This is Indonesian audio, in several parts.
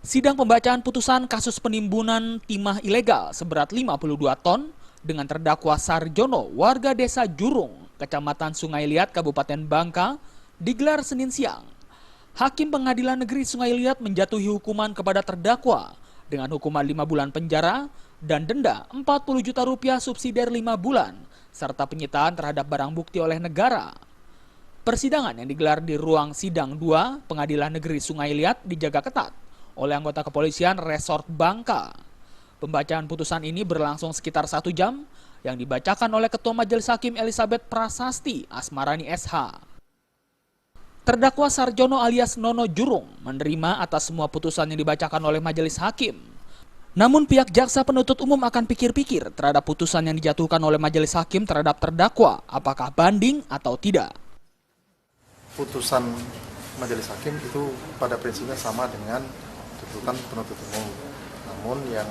Sidang pembacaan putusan kasus penimbunan timah ilegal seberat 52 ton dengan terdakwa Sarjono, warga desa Jurung, Kecamatan Sungai Liat, Kabupaten Bangka, digelar Senin siang. Hakim Pengadilan Negeri Sungai Liat menjatuhi hukuman kepada terdakwa dengan hukuman 5 bulan penjara dan denda 40 juta rupiah subsidiar 5 bulan, serta penyitaan terhadap barang bukti oleh negara. Persidangan yang digelar di ruang sidang 2 Pengadilan Negeri Sungai Liat dijaga ketat oleh anggota kepolisian Resort Bangka. Pembacaan putusan ini berlangsung sekitar 1 jam yang dibacakan oleh Ketua Majelis Hakim Elizabeth Prasasti Asmarani SH. Terdakwa Sarjono alias Nono Jurung menerima atas semua putusan yang dibacakan oleh Majelis Hakim. Namun pihak jaksa penuntut umum akan pikir-pikir terhadap putusan yang dijatuhkan oleh Majelis Hakim terhadap terdakwa, apakah banding atau tidak. Putusan Majelis Hakim itu pada prinsipnya sama dengan tuntutan penuntut umum, namun yang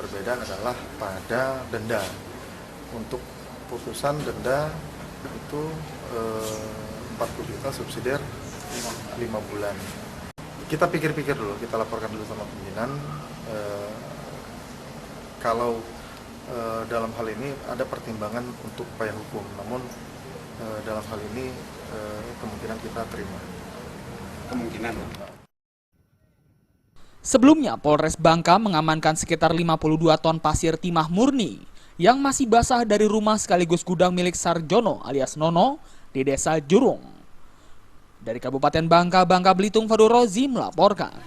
berbeda adalah pada denda. Untuk putusan denda itu 40 juta subsidiar 5 bulan. Kita pikir-pikir dulu, kita laporkan dulu sama pimpinan. Kalau dalam hal ini ada pertimbangan untuk upaya hukum, namun dalam hal ini kemungkinan kita terima. Kemungkinan. Sebelumnya, Polres Bangka mengamankan sekitar 52 ton pasir timah murni yang masih basah dari rumah sekaligus gudang milik Sarjono alias Nono di desa Jurung. Dari Kabupaten Bangka, Bangka Belitung, Fadul Rozi melaporkan.